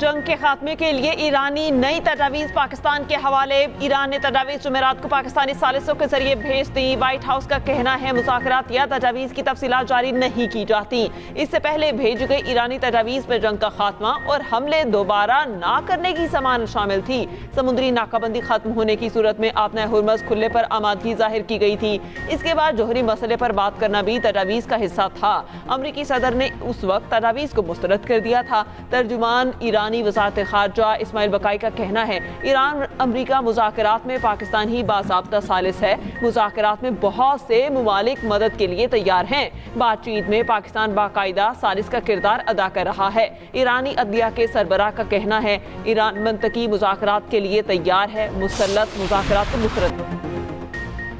जंग के खात्मे के लिए ईरानी नई तजावीज़ पाकिस्तान के हवाले। ईरान ने तजावीज़ जुमेरात को पाकिस्तानी सालिसों के जरिए भेज दी। व्हाइट हाउस का कहना है मुज़ाकरात या तजावीज़ की तफसीलात जारी नहीं की जाती। इससे पहले भेजी गई ईरानी तजावीज़ में जंग का खात्मा और हमले दोबारा ना करने की ज़मानत शामिल थी। समुद्री नाकाबंदी खत्म होने की सूरत में आपने हुर्मज़ खुलने पर आमादगी जाहिर की गई थी। इसके बाद जोहरी मसले पर बात करना भी तजावीज़ का हिस्सा था। अमरीकी सदर ने उस वक्त तजावीज़ को मुस्तरद कर दिया था। तर्जुमान ईरानी वज़ारत ख़ारजा इस्माइल बकाई का कहना है ईरान अमरीका मुज़ाकरात में पाकिस्तान ही बाज़ाब्ता सालिस है। मुज़ाकरात में बहुत से मुमालिक मदद के लिए तैयार हैं। बातचीत में पाकिस्तान बाकायदा सालिस का किरदार अदा कर रहा है। ईरानी अदलिया के सरबराह का कहना है ईरान मंतकी मुज़ाकरात के लिए तैयार है। मुसल्लत मुज़ाकरात को मुस्तरद।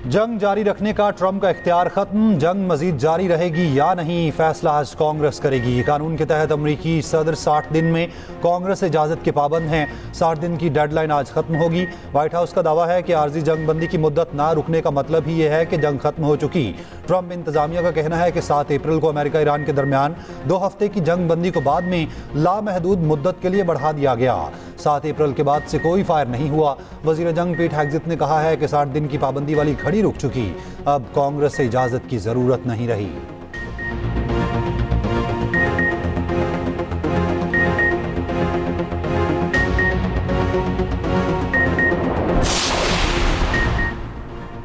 जंग जारी रखने का ट्रंप का इख्तियार खत्म। जंग मजीद जारी रहेगी या नहीं, फैसला आज कांग्रेस करेगी। कानून के तहत अमरीकी सदर 60 दिन में कांग्रेस इजाज़त के पाबंद हैं। 60 दिन की डेडलाइन आज खत्म होगी। व्हाइट हाउस का दावा है कि आर्जी जंग बंदी की मुद्दत ना रुकने का मतलब ही यह है कि जंग खत्म हो चुकी। ट्रंप इंतजामिया का कहना है कि 7 अप्रैल को अमेरिका ईरान के दरमियान 2 हफ्ते की जंग बंदी को बाद में लामहदूद मुद्दत के लिए बढ़ा दिया गया। 7 अप्रैल के बाद से कोई फायर नहीं हुआ। वजीर जंग पीट हेग्जिथ ने कहा है कि 60 दिन की पाबंदी वाली घड़ी रुक चुकी। अब कांग्रेस से इजाजत की जरूरत नहीं रही।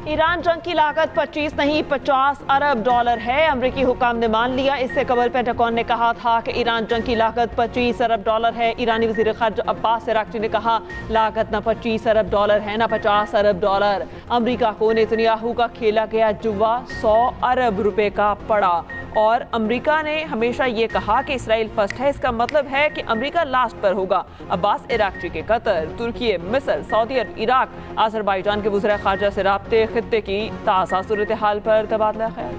ईरान जंग की लागत 25 नहीं 50 अरब डॉलर है। अमरीकी हुकाम ने मान लिया। इससे कबल पेंटागन ने कहा था कि ईरान जंग की लागत 25 अरब डॉलर है। ईरानी वज़ीर ख़ारजा अब्बास अराग़ची ने कहा लागत न 25 अरब डॉलर है न 50 अरब डॉलर। अमरीका को नेतन्याहू का खेला गया जुआ 100 अरब रुपए का पड़ा और अमरीका ने हमेशा ये कहा कि इसराइल फर्स्ट है। इसका मतलब है कि अमरीका लास्ट पर होगा। अब्बास अराग़ची के कतर, तुर्की, मिस्र, सऊदी अरब, इराक, अज़रबैजान के वज़ीर ख़ारजा से राब्ते खित्ते की ताज़ा सूरत हाल पर तबादला ख्याल।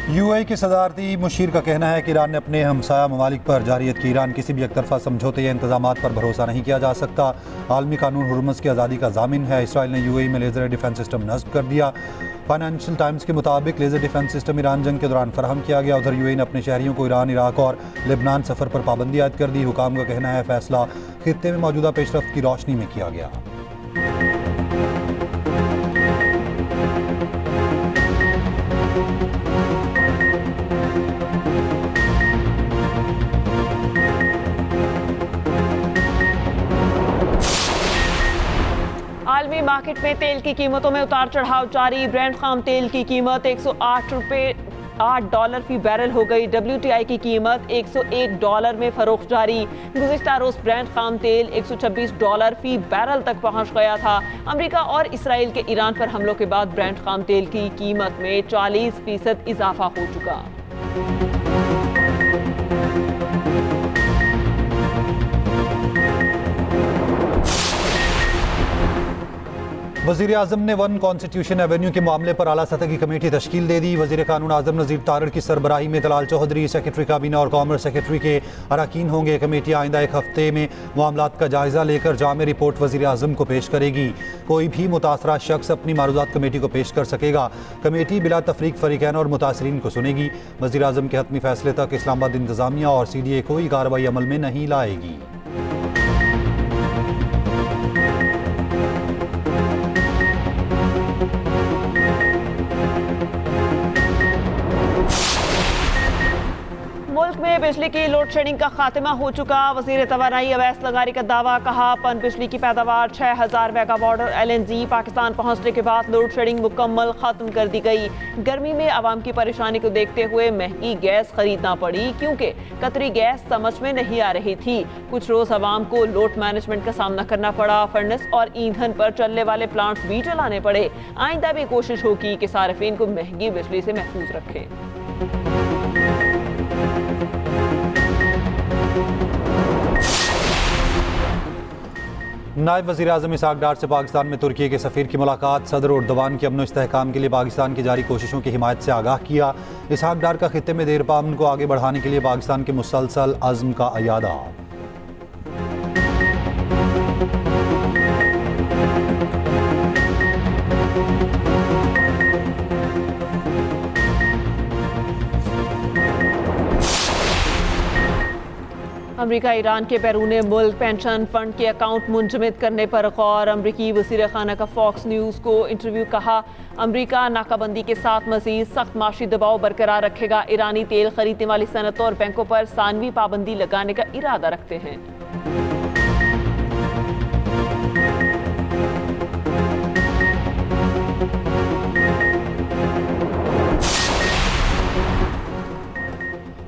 यूएई की सदारती मुशीर का कहना है कि ईरान ने अपने हमसाया ममालिक पर जारियत की। ईरान किसी भी एकतरफा समझौते या इंतजामात पर भरोसा नहीं किया जा सकता। आलमी कानून हुर्मुज़ की आज़ादी का ज़ामिन है। इसराइल ने यूएई में लेज़र डिफेंस सिस्टम नस्ब कर दिया। फाइनेंशियल टाइम्स के मुताबिक लेज़र डिफेंस सिस्टम ईरान जंग के दौरान फराहम किया गया। उधर यूएई ने अपने शहरियों को ईरान, इराक और लेबनान सफ़र पर पाबंदी आयद कर दी। हुकाम का कहना है फैसला खित्ते में मौजूदा पेशरफ्त की रोशनी में किया गया। आलमी मार्केट में तेल की कीमतों में उतार चढ़ाव जारी। ब्रेंट खाम तेल की कीमत 108 डॉलर फी बैरल हो गई। WTI की कीमत 101 डॉलर में फरोख्त जारी। गुज़िश्ता रोज़ ब्रेंट खाम तेल 126 डॉलर फी बैरल तक पहुंच गया था। अमेरिका और इसराइल के ईरान पर हमलों के बाद ब्रेंट खाम तेल की कीमत में 40% इजाफा हो चुका। वज़ीर आज़म ने 1 कॉन्स्टिट्यूशन एवेन्यू के मामले पर आला सतह की कमेटी तश्कील दे दी। वज़ीर कानून आज़म नज़ीर तारड़ की सरबराही में तलाल चौधरी सेक्रेटरी काबीना और कॉमर्स सेक्रेटरी के अरकान होंगे। कमेटी आइंदा 1 हफ्ते में मामलात का जायज़ा लेकर जामे रिपोर्ट वज़ीर आज़म को पेश करेगी। कोई भी मुतासरा शख्स अपनी मारूज़ात कमेटी को पेश कर सकेगा। कमेटी बिला तफरीक फ़रीक़ैन और मुतासरीन को सुनेगी। वज़ीर आज़म के हतमी फैसले तक इस्लामाबाद इंतज़ामिया और CDA कोई कार्रवाई अमल में नहीं लाएगी। मुल्क में बिजली की लोड शेडिंग का खात्मा हो चुका। वज़ीर तवानाई अवैस लगारी का दावा। कहा पन बिजली की पैदावार 6000 मेगावाट और LNG पाकिस्तान पहुंचने के बाद लोड शेडिंग मुकम्मल खत्म कर दी गई। गर्मी में आवाम की परेशानी को देखते हुए महंगी गैस खरीदना पड़ी क्योंकि कतरी गैस समझ में नहीं आ रही थी। कुछ रोज आवाम को लोड मैनेजमेंट का सामना करना पड़ा। फर्नेस और ईंधन पर चलने वाले प्लांट्स भी चलाने पड़े। आइंदा भी कोशिश होगी कि सार्फिन को महंगी बिजली से महफूज रखें। नायब वज़ीर आज़म इसहाक डार से पाकिस्तान में तुर्की के सफ़ीर की मुलाकात। सदर उर्दवान की अमन इस्तेहकाम के लिए पाकिस्तान की जारी कोशिशों की हिमायत से आगाह किया। इसहाक डार का खित्ते में देर पामन को आगे बढ़ाने के लिए पाकिस्तान के मुसलसल अज़्म का अयादा। अमेरिका ईरान के बैरून मुल्क पेंशन फंड के अकाउंट मुंजमद करने पर गौर। अमरीकी वज़ीर खाना का फॉक्स न्यूज़ को इंटरव्यू। कहा, अमरीका नाकाबंदी के साथ मज़ीद सख्त माशी दबाव बरकरार रखेगा। ईरानी तेल खरीदने वाली सनतों और बैंकों पर सानवी पाबंदी लगाने का इरादा रखते हैं।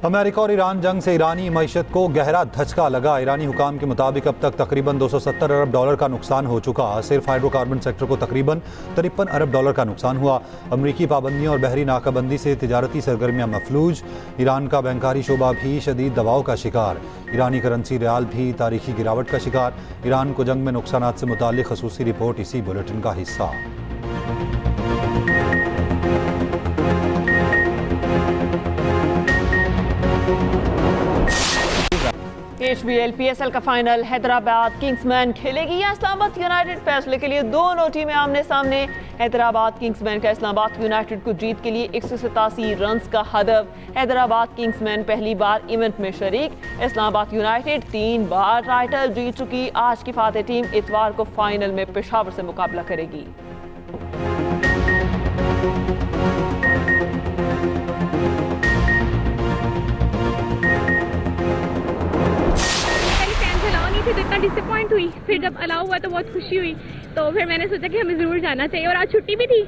अमेरिका और ईरान जंग से ईरानी मईशत को गहरा धचका लगा। ईरानी हुकाम के मुताबिक अब तक तकरीबन $270 अरब का नुकसान हो चुका। सिर्फ हाइड्रोकार्बन सेक्टर को तकरीबन $53 अरब का नुकसान हुआ। अमरीकी पाबंदियों और बहरी नाकाबंदी से तिजारती सरगर्मियां मफलूज। ईरान का बैंकारी शोबा भी शदीद दबाव का शिकार। ईरानी करेंसी रियाल भी तारीखी गिरावट का शिकार। ईरान को जंग में नुकसानात से मुताल्लिक खसूसी रिपोर्ट इसी बुलेटिन का हिस्सा। HBL PSL का फाइनल हैदराबाद किंग्समैन खेलेगी या इस्लामाबाद यूनाइटेड? फैसले के लिए दोनों टीमें आमने सामने। हैदराबाद किंग्समैन का इस्लामाबाद यूनाइटेड को जीत के लिए 187 रन का हदफ। हैदराबाद किंग्समैन पहली बार इवेंट में शरीक। इस्लामाबाद यूनाइटेड 3 बार टाइटल जीत चुकी। आज की फातेह टीम इतवार को फाइनल में पेशावर से मुकाबला करेगी। तो इतना डिसअपॉइंट हुई, फिर जब अलाउ हुआ तो बहुत खुशी हुई। तो फिर मैंने सोचा कि हमें ज़रूर जाना चाहिए और आज छुट्टी भी थी,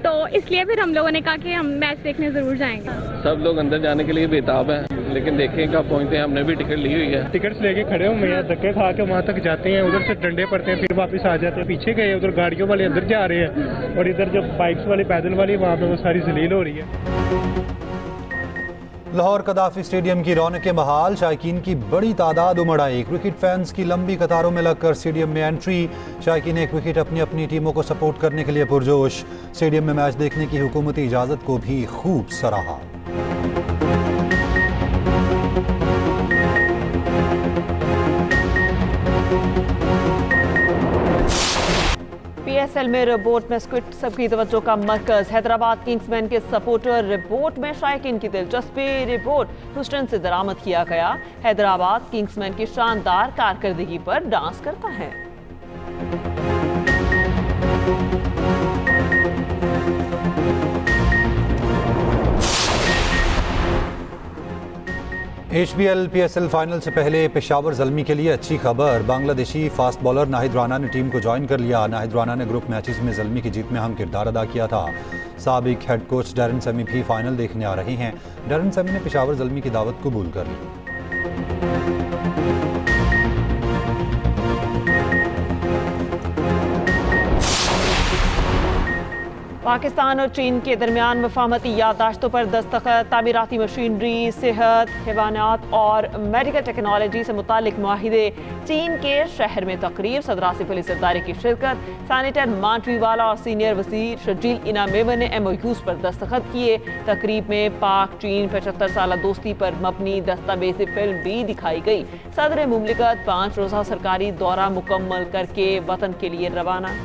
तो इसलिए फिर हम लोगों ने कहा कि हम मैच देखने ज़रूर जाएंगे। सब लोग अंदर जाने के लिए बेताब हैं, लेकिन देखें कब पहुंचते हैं। हमने भी टिकट ली हुई है। टिकट्स लेके खड़े हुए हैं, धक्के खा के वहाँ तक जाते हैं, उधर से डंडे पड़ते हैं, फिर वापस आ जाते हैं। पीछे गए, उधर गाड़ियों वाले अंदर जा रहे हैं और इधर जो बाइक्स वाली पैदल वाली वहाँ पे वो सारी जलील हो रही है। लाहौर कदाफी स्टेडियम की रौनकें बहाल। शायकीन की बड़ी तादाद उमड़ आई। क्रिकेट फैंस की लंबी कतारों में लगकर स्टेडियम में एंट्री। शायकीन क्रिकेट अपनी अपनी टीमों को सपोर्ट करने के लिए पुरजोश। स्टेडियम में मैच देखने की हुकूमती इजाज़त को भी खूब सराहा। PSL में रिपोर्ट में स्क्विड सबकी तवज्जो का मरकज। हैदराबाद किंग्समैन के सपोर्टर रिपोर्ट में शायकीन की दिलचस्पी। रिपोर्ट ह्यूस्टन से दरामद किया गया। हैदराबाद किंग्समैन की शानदार कारकर्दगी पर डांस करता है। HBL PSL फाइनल से पहले पेशावर ज़ल्मी के लिए अच्छी खबर। बांग्लादेशी फास्ट बॉलर नाहिद राना ने टीम को ज्वाइन कर लिया। नाहिद राना ने ग्रुप मैचेस में ज़ल्मी की जीत में अहम किरदार अदा किया था। साबिक हेड कोच डैरन सेमी भी फाइनल देखने आ रहे हैं। डैरन सेमी ने पेशावर ज़ल्मी की दावत कबूल कर ली। पाकिस्तान और चीन के दरमियान मफाहमती याददाश्तों पर दस्तखत। तामीराती मशीनरी, सेहत, हैवानात और मेडिकल टेक्नोलॉजी से मुतालिक मुआहिदे। चीन के शहर में तकरीब। सदर आसिफ अली सरदारी की शिरकत। सेनेटर मांटवीवाला और सीनियर वजीर शर्जील इनामेवा ने MOUs पर दस्तखत किए। तकरीब में पाक चीन 75 साल दोस्ती पर मबनी दस्तावेज़ी फिल्म भी दिखाई गई। सदर मुमलिकत 5 रोज़ा सरकारी दौरा मुकम्मल करके वतन के लिए रवाना।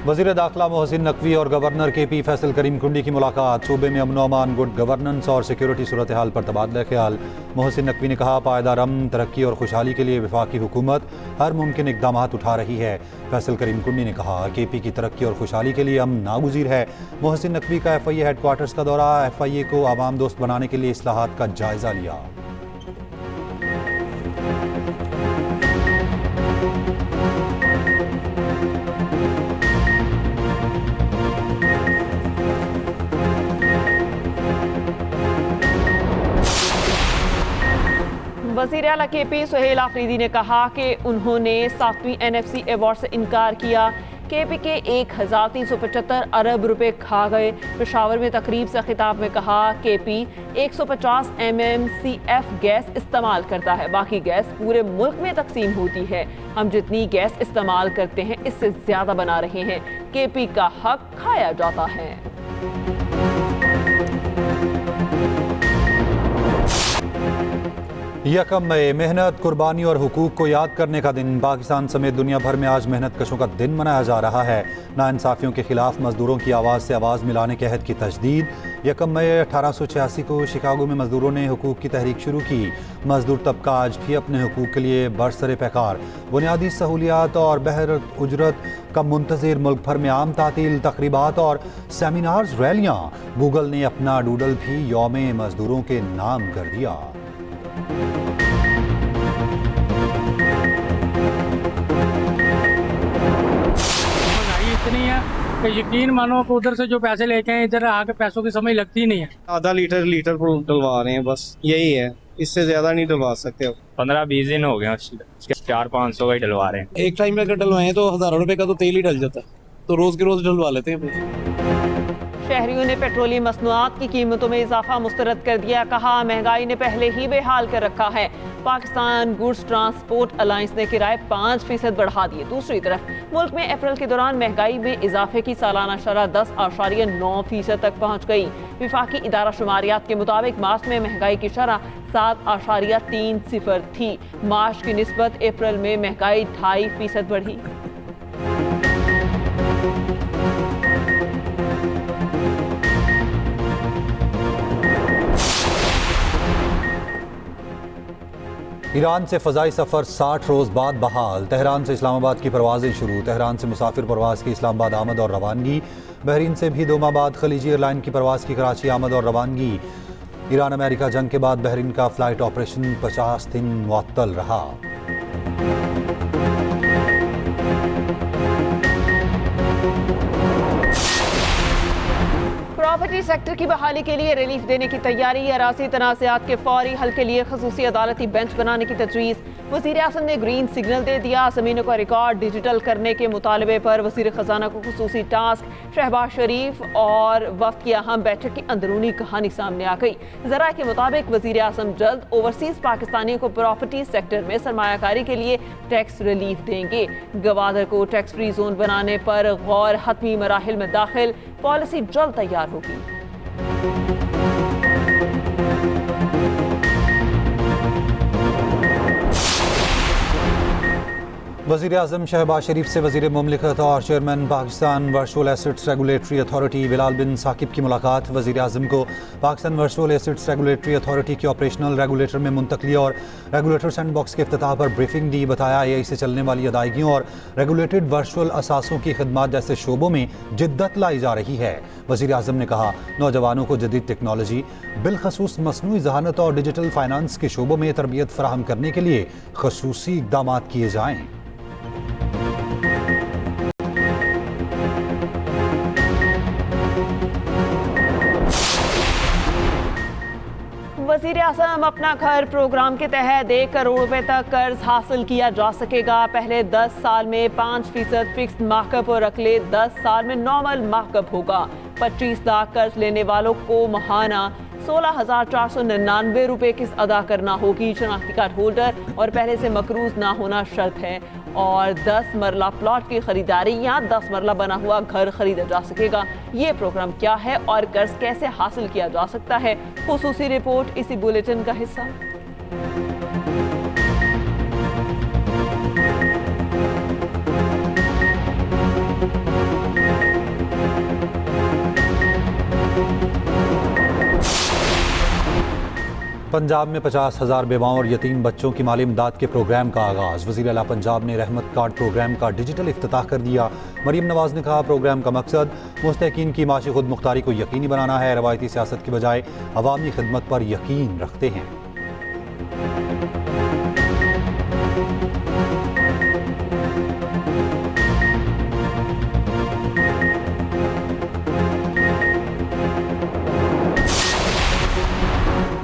वज़ीर दाखिला मोहसिन नकवी और गवर्नर KP फैसल करीम कुंडी की मुलाकात। सूबे में अमन अमान, गुड गवर्नेंस और सिक्योरिटी सूरत हाल पर तबादला ख्याल। मोहसिन नकवी ने कहा, पायदार अमन, तरक्की और खुशहाली के लिए वफाकी हुकूमत हर मुमकिन इकदाम उठा रही है। फैसल करीम कुंडी ने कहा, KP की तरक्की और खुशहाली के लिए अमन नागुज़ीर है। मोहसिन नकवी का FIA हेडक्वार्टर्स का दौरा। FIA को आवाम दोस्त बनाने के लिए इस्लाहात का जायजा लिया। वज़ीर आला KP सुहेल आफरीदी ने कहा कि उन्होंने 7वीं NFC अवार्ड से इनकार किया। KP के 1375 अरब रुपए खा गए। पेशावर में तकरीब से खिताब में कहा, KP 150 mmCF गैस इस्तेमाल करता है, बाकी गैस पूरे मुल्क में तकसीम होती है। हम जितनी गैस इस्तेमाल करते हैं इससे ज़्यादा बना रहे हैं। KP का हक खाया जाता है। यकम मई मेहनत, कुर्बानी और हुकूक को याद करने का दिन। पाकिस्तान समेत दुनिया भर में आज मेहनत कशों का दिन मनाया जा रहा है। नाइंसाफियों के खिलाफ मजदूरों की आवाज़ से आवाज़ मिलाने के अहद की तजदीद। यकम मई 1886 को शिकागो में मजदूरों ने हुकूक की तहरीक शुरू की। मजदूर तबका आज भी अपने हुकूक के लिए बरसरे पैकार। बुनियादी सहूलियात और बहर उजरत का मुंतज़िर मुल्क भर में आम तातील, तकरीबात और सेमिनार्स, रैलियाँ। गूगल ने अपना डूडल भी यौम मजदूरों के नाम कर दिया। इतनी है कि यकीन मानो कि उधर से जो पैसे लेके आए इधर आके पैसों की समझ लगती ही नहीं है। आधा लीटर पर डलवा रहे हैं, बस यही है, इससे ज्यादा नहीं डलवा सकते। 15-20 दिन हो गए, 400-500 का ही डलवा रहे हैं। एक टाइम में अगर डलवाएं तो हजारों रुपए का तो तेल ही डल जाता है, तो रोज के रोज डलवा लेते हैं। शहरियों ने पेट्रोलियम मसनूआत की कीमतों में इजाफा मुस्तरद कर दिया। कहा, महंगाई ने पहले ही बेहाल कर रखा है। पाकिस्तान गुड्स ट्रांसपोर्ट अलायंस ने किराए 5% बढ़ा दिए। दूसरी तरफ मुल्क में अप्रैल के दौरान महंगाई में इजाफे की सालाना शरह 10.9% तक पहुंच गई। विफाकी इदारा शुमारियात के मुताबिक मार्च में महंगाई की शरह 7.30 थी। मार्च की निस्बत अप्रैल में महंगाई 2.5% बढ़ी। ईरान से फ़ज़ाई सफ़र 60 रोज़ बाद बहाल। तेहरान से इस्लामाबाद की परवाज़ें शुरू। तेहरान से मुसाफिर परवाज़ की इस्लामाबाद आमद और रवानगी। बहरीन से भी 2 माह बाद खलीजी एयरलाइन की परवाज़ की कराची आमद और रवानगी। ईरान अमेरिका जंग के बाद बहरीन का फ़्लाइट ऑपरेशन 50 दिन मुअत्तल रहा। प्रॉपर्टी सेक्टर की बहाली के लिए रिलीफ देने की तैयारी। अराजी तनाज़ात के फौरी हल के लिए खसूसी अदालती बेंच बनाने की तजवीज़। वज़ीर आज़म ने ग्रीन सिग्नल दे दिया। ज़मीनों का रिकॉर्ड डिजिटल करने के मुतालबे पर वज़ीर ख़जाना को खसूसी टास्क। शहबाज शरीफ और वफ़द की अहम बैठक की अंदरूनी कहानी सामने आ गई। ज़रा के मुताबिक वज़ीर आज़म जल्द ओवरसीज़ पाकिस्तानियों को प्रॉपर्टी सेक्टर में सरमायाकारी के लिए टैक्स रिलीफ देंगे। गवादर को टैक्स फ्री जोन बनाने पर गौर। हतमी मराहिल में दाखिल। पॉलिसी जल्द तैयार होगी। वज़ीर आज़म शहबाज शरीफ से वज़ीर मुमलिकत और chairman Pakistan virtual assets regulatory authority Bilal bin Saqib की मुलाकात। वज़ीर आज़म को Pakistan virtual assets regulatory authority की ऑपरेशनल रेगुलेटर में मुंतकली और रेगुलेटर सैंडबॉक्स के इफ्तिताह पर ब्रीफिंग दी। बताया, AI से चलने वाली अदायगियों और रेगुलेटेड वर्चुअल असासों की खिदमत जैसे शोबों में जिद्दत लाई जा रही है। वज़ीर आज़म ने कहा, नौजवानों को जदीद टेक्नोलॉजी बिलखसूस मसनूई ज़हानत और डिजिटल फाइनेंस के शोबों में तरबियत फराहम करने के लिए खसूसी इक़दाम किए जाएँ। वज़ीर आज़म अपना घर प्रोग्राम के तहत 1 करोड़ रुपए तक कर्ज हासिल किया जा सकेगा। पहले 10 साल में 5% फिक्स्ड मार्कअप और अगले 10 साल में नॉर्मल मार्कअप होगा। 25 लाख कर्ज लेने वालों को माहाना 16,499 रुपए किस्त अदा करना होगी। शनाख्ती कार्ड होल्डर और पहले से मकरूज ना होना शर्त है। और 10 मरला प्लॉट की खरीदारी या 10 मरला बना हुआ घर खरीदा जा सकेगा। ये प्रोग्राम क्या है और कर्ज कैसे हासिल किया जा सकता है, खुसूसी रिपोर्ट इसी बुलेटिन का हिस्सा। पंजाब में 50,000 बेवाओं और यतीम बच्चों की माली इमदाद के प्रोग्राम का आगाज़। वज़ीर आला पंजाब ने रहमत कार्ड प्रोग्राम का डिजिटल इफ्तिताह कर दिया। मरीम नवाज ने कहा, प्रोग्राम का मकसद मुस्तहिकीन की माशी खुद मुख्तारी को यकीनी बनाना है। रवायती सियासत की बजाय अवामी खिदमत पर यकीन रखते हैं।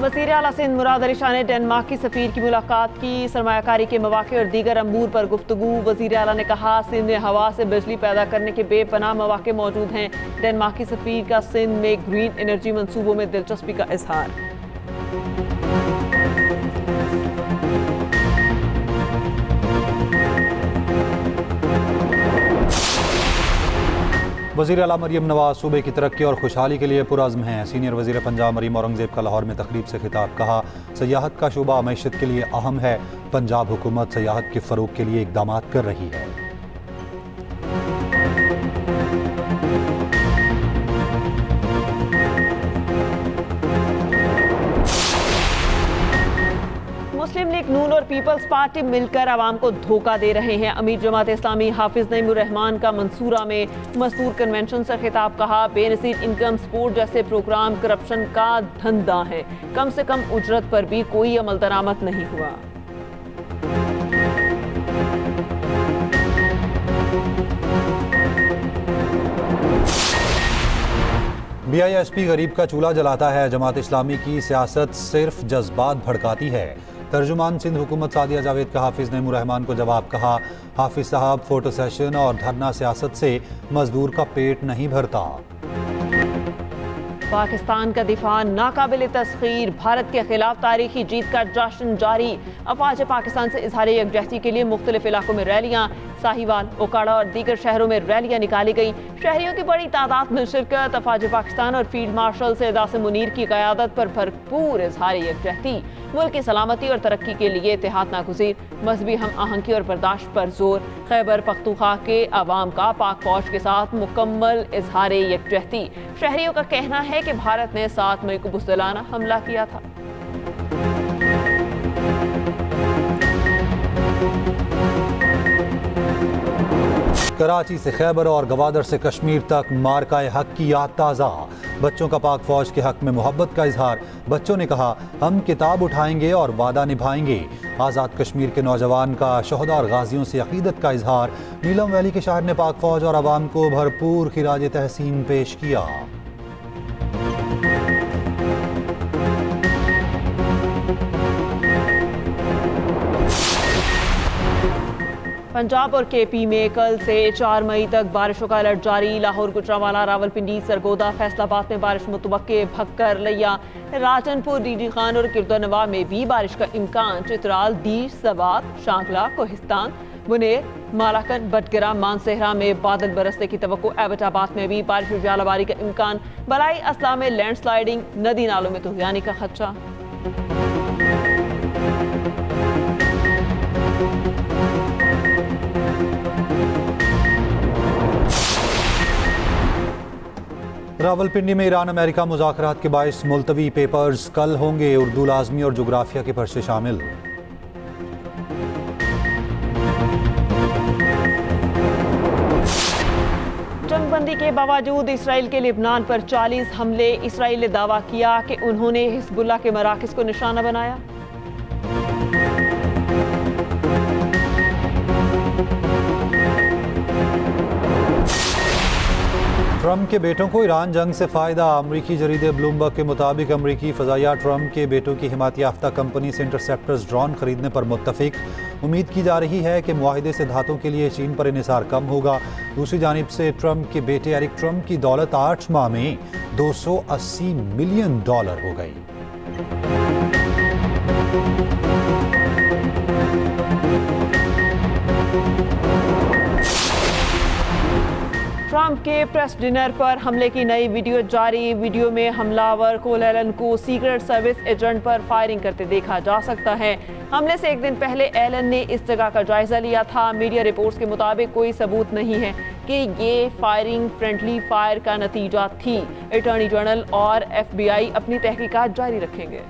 वज़ीर आला सिंध मुराद अली शाह ने डेनमार्क की सफ़ीर की मुलाकात की। सरमायाकारी के मौक़े और दीगर अमूर पर गुफ्तगू। वज़ीर आला ने कहा, सिंध में हवा से बिजली पैदा करने के बेपनाह मौक़े मौजूद हैं। डेनमार्क की सफ़ीर का सिंध में ग्रीन एनर्जी मंसूबों में दिलचस्पी का इजहार। वज़ीर आला मरीम नवाज सूबे की तरक्की और खुशहाली के लिए पुरअज़्म हैं। सीनियर वज़ीर पंजाब मरीम औरंगज़ेब का लाहौर में तकरीब से खिताब। कहा, सयाहत का शोबा मईशत के लिए अहम है। पंजाब हुकूमत सयाहत के फ़रोग़ के लिए इक़दामात कर रही है। मुस्लिम लीग नून और पीपल्स पार्टी मिलकर आवाम को धोखा दे रहे हैं। अमीर जमात इस्लामी हाफिज नईमुर रहमान का मंसूरा में मजदूर कन्वेंशन से खिताब। कहा, बेनज़ीर इनकम सपोर्ट जैसे प्रोग्राम करप्शन का धंधा है। कम से कम उजरत पर भी कोई अमल दरामद नहीं हुआ। BISP गरीब का चूल्हा जलाता है। जमात इस्लामी की सियासत सिर्फ जज्बात भड़काती है। तर्जुमान सिंध हुकूमत सादिया जावेद का हाफिज नईमुर रहमान को जवाब। कहा, हाफिज साहब फोटो सेशन और धरना सियासत से मजदूर का पेट नहीं भरता। पाकिस्तान का दिफा नाकाबिल तस्खीर। भारत के खिलाफ तारीखी जीत का जश्न जारी। अफवाज पाकिस्तान से इजहार यकजहती के लिए मुख्तलिफ इलाकों में रैलियां। साहिवाल, ओकाड़ा और दीगर शहरों में रैलियां निकाली गई। शहरियों की बड़ी तादाद में शिरकत। अफवाज पाकिस्तान और फील्ड मार्शल सैयद आसिम मुनीर की क़यादत पर भरपूर इजहार यकजहती। मुल्क की सलामती और तरक्की के लिए इत्तेहाद नागुज़ीर। मजहबी हम आहंगी और बर्दाश्त पर जोर। खैबर पख्तूनख्वा के अवाम का पाक फौज के साथ मुकम्मल इजहार यकजहती। शहरियों का कहना है कि भारत ने 7 मई को बुज़दिलाना हमला किया था। कराची से खैबर और गवादर से कश्मीर तक मार्काए हक की याद ताज़ा। बच्चों का पाक फौज के हक में मोहब्बत का इजहार। बच्चों ने कहा, हम किताब उठाएंगे और वादा निभाएंगे। आज़ाद कश्मीर के नौजवान का शहदा और गाजियों से अकीदत का इजहार। नीलम वैली के शहर ने पाक फौज और अवाम को भरपूर खिराज तहसीन पेश किया। पंजाब और KP में कल से 4 मई तक बारिशों का अलर्ट जारी। लाहौर, गुजरांवाला, रावलपिंडी, सरगोदा, फैसलाबाद में बारिश मुतवक्के। भक्कर, लिया, राजनपुर, डीडी खान और किरदनवा में भी बारिश का इम्कान। चित्राल, दीश, सवात, शांकला, कोहिस्तान, मुनेर, मालाकन, बटगरा, मानसेहरा में बादल बरसने की तवक्को। एबटाबाद में भी बारिश और जालाबारी का इम्कान। बलाई असला में लैंडस्लाइडिंग। नदी नालों में तुगयानी का खदशा। रावलपिंडी में ईरान अमेरिका मुज़ाकरात के बाइस मुलतवी। पेपर्स कल होंगे। उर्दू लाजमी और जोग्राफिया के पर्चे शामिल। जंगबंदी के बावजूद इसराइल के लिबनान पर 40 हमले। इसराइल ने दावा किया कि उन्होंने हिजबुल्लाह के मराकज़ को निशाना बनाया। ट्रंप के बेटों को ईरान जंग से फ़ायदा। अमरीकी जरीदे ब्लूमबर्ग के मुताबिक अमरीकी फ़ज़ाइया ट्रंप के बेटों की हिमायत याफ्ता कंपनी से इंटरसेप्टर्स ड्रोन खरीदने पर मुत्तफिक। उम्मीद की जा रही है कि मुआहिदे से धातों के लिए चीन पर इन्हिसार कम होगा। दूसरी जानिब से ट्रंप के बेटे एरिक ट्रंप की दौलत 8 माह में $280 मिलियन हो गई। ट्रंप के प्रेस डिनर पर हमले की नई वीडियो जारी। वीडियो में हमलावर कोल एलन को सीक्रेट सर्विस एजेंट पर फायरिंग करते देखा जा सकता है। हमले से एक दिन पहले एलन ने इस जगह का जायजा लिया था। मीडिया रिपोर्ट्स के मुताबिक कोई सबूत नहीं है कि ये फायरिंग फ्रेंडली फायर का नतीजा थी। अटॉर्नी जनरल और FBI अपनी तहकीकात जारी रखेंगे।